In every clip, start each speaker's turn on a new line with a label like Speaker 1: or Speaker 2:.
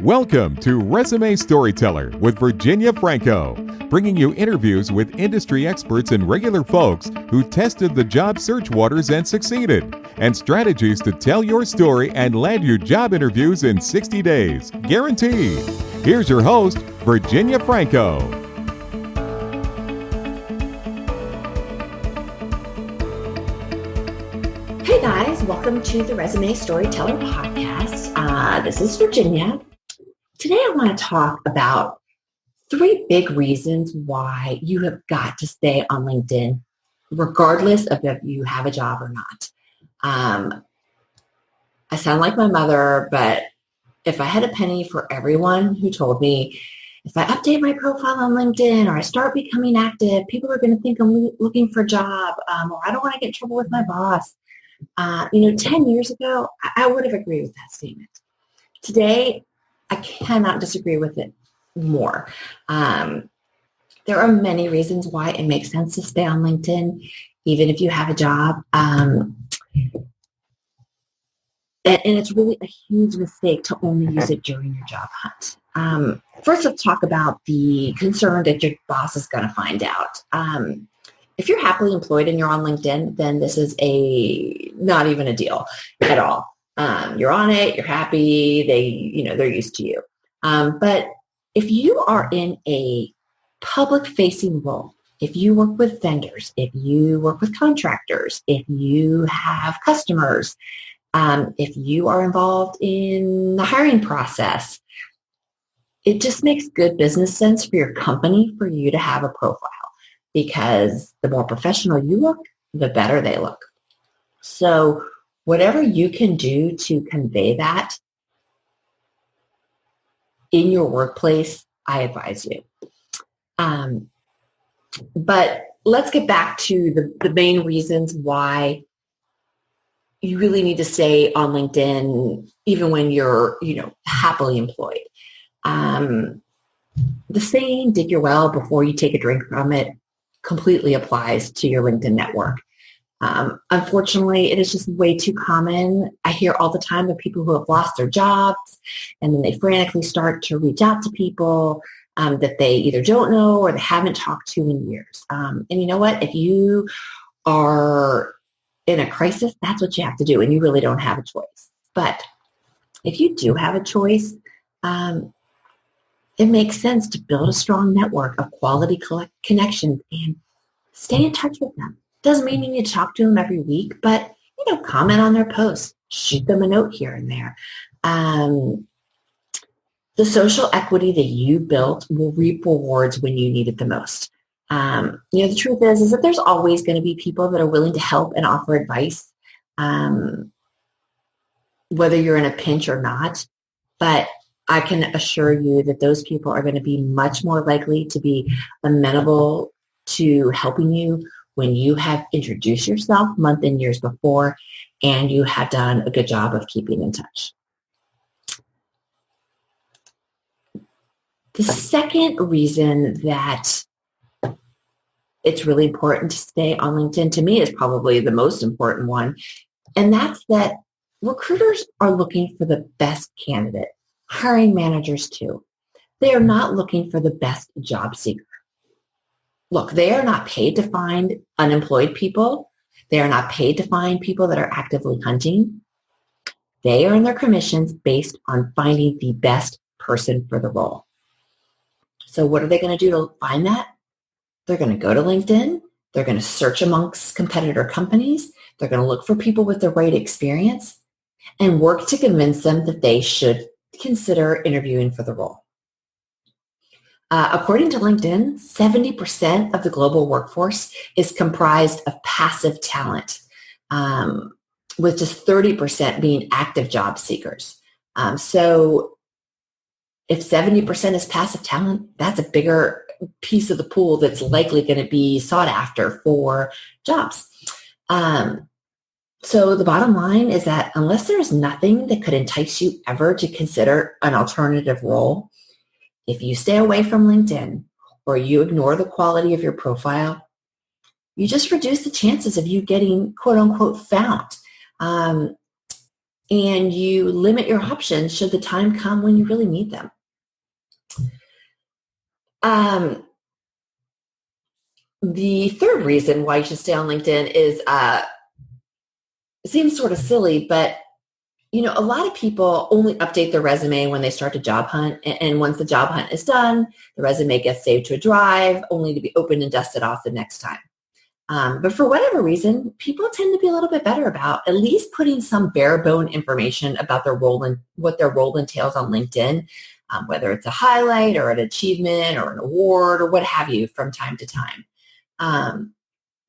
Speaker 1: Welcome to Resume Storyteller with Virginia Franco, bringing you interviews with industry experts and regular folks who tested the job search waters and succeeded, and strategies to tell your story and land your job interviews in 60 days, guaranteed. Here's your host, Virginia Franco.
Speaker 2: Hey guys, welcome to the Resume Storyteller podcast. This is Virginia. Today I want to talk about 3 big reasons why you have got to stay on LinkedIn, regardless of if you have a job or not. I sound like my mother, but if I had a penny for everyone who told me, if I update my profile on LinkedIn or I start becoming active, people are going to think I'm looking for a job, or I don't want to get in trouble with my boss. 10 years ago, I would have agreed with that statement. Today, I cannot disagree with it more. There are many reasons why it makes sense to stay on LinkedIn, even if you have a job. And it's really a huge mistake to only use it during your job hunt. First, let's talk about the concern that your boss is going to find out. If you're happily employed and you're on LinkedIn, then this is not even a deal at all. You're on it, you're happy, they're used to you. But if you are in a public-facing role, if you work with vendors, if you work with contractors, if you have customers, if you are involved in the hiring process, it just makes good business sense for your company for you to have a profile, because the more professional you look, the better they look. So whatever you can do to convey that in your workplace, I advise you. But let's get back to the main reasons why you really need to stay on LinkedIn even when you're, happily employed. The saying, dig your well before you take a drink from it, completely applies to your LinkedIn network. Unfortunately, it is just way too common. I hear all the time of people who have lost their jobs, and then they frantically start to reach out to people that they either don't know or they haven't talked to in years. And you know what? If you are in a crisis, that's what you have to do, and you really don't have a choice. But if you do have a choice, it makes sense to build a strong network of quality connections and stay in touch with them. Doesn't mean you need to talk to them every week, but, comment on their posts, shoot them a note here and there. The social equity that you built will reap rewards when you need it the most. The truth is that there's always going to be people that are willing to help and offer advice, whether you're in a pinch or not. But I can assure you that those people are going to be much more likely to be amenable to helping you when you have introduced yourself months and years before and you have done a good job of keeping in touch. The second reason that it's really important to stay on LinkedIn, to me, is probably the most important one, and that's that recruiters are looking for the best candidate. Hiring managers too. They are not looking for the best job seeker. Look, they are not paid to find unemployed people. They are not paid to find people that are actively hunting. They earn their commissions based on finding the best person for the role. So what are they going to do to find that? They're going to go to LinkedIn. They're going to search amongst competitor companies. They're going to look for people with the right experience and work to convince them that they should consider interviewing for the role. According to LinkedIn, 70% of the global workforce is comprised of passive talent, with just 30% being active job seekers. So if 70% is passive talent, that's a bigger piece of the pool that's likely going to be sought after for jobs. So the bottom line is that unless there's nothing that could entice you ever to consider an alternative role, if you stay away from LinkedIn or you ignore the quality of your profile, you just reduce the chances of you getting quote unquote found. and you limit your options should the time come when you really need them. The third reason why you should stay on LinkedIn is, it seems sort of silly, but a lot of people only update their resume when they start a job hunt. And once the job hunt is done, the resume gets saved to a drive, only to be opened and dusted off the next time. But for whatever reason, people tend to be a little bit better about at least putting some bare bone information about their role and what their role entails on LinkedIn, whether it's a highlight or an achievement or an award or what have you from time to time.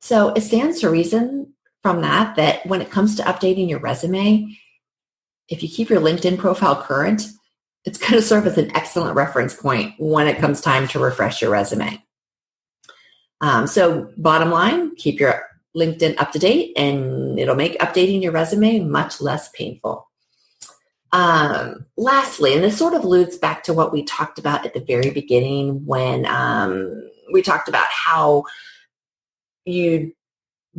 Speaker 2: So it stands to reason from that when it comes to updating your resume, if you keep your LinkedIn profile current, it's going to serve as an excellent reference point when it comes time to refresh your resume. So bottom line, keep your LinkedIn up to date and it'll make updating your resume much less painful. Lastly, and this sort of alludes back to what we talked about at the very beginning when we talked about how you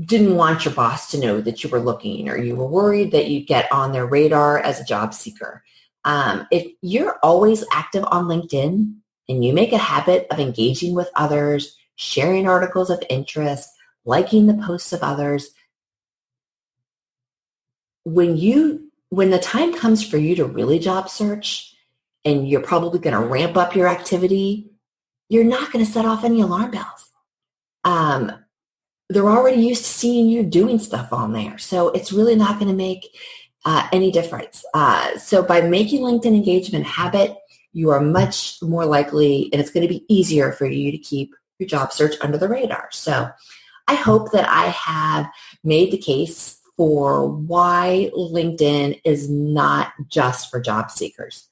Speaker 2: didn't want your boss to know that you were looking, or you were worried that you'd get on their radar as a job seeker. If you're always active on LinkedIn and you make a habit of engaging with others, sharing articles of interest, liking the posts of others, when the time comes for you to really job search and you're probably going to ramp up your activity, you're not going to set off any alarm bells. They're already used to seeing you doing stuff on there. So it's really not going to make any difference. So by making LinkedIn engagement a habit, you are much more likely, and it's going to be easier for you to keep your job search under the radar. So I hope that I have made the case for why LinkedIn is not just for job seekers.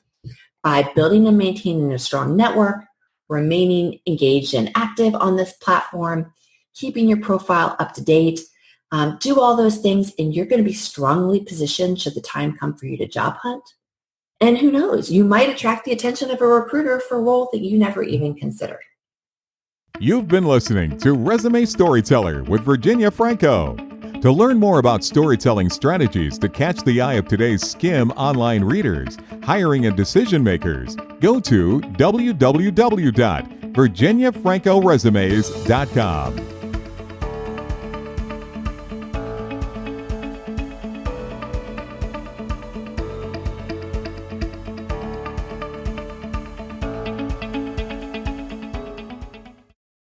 Speaker 2: By building and maintaining a strong network, remaining engaged and active on this platform, keeping your profile up to date, do all those things, and you're going to be strongly positioned should the time come for you to job hunt. And who knows, you might attract the attention of a recruiter for a role that you never even considered.
Speaker 1: You've been listening to Resume Storyteller with Virginia Franco. To learn more about storytelling strategies to catch the eye of today's skim online readers, hiring and decision makers, go to www.virginiafrancoresumes.com.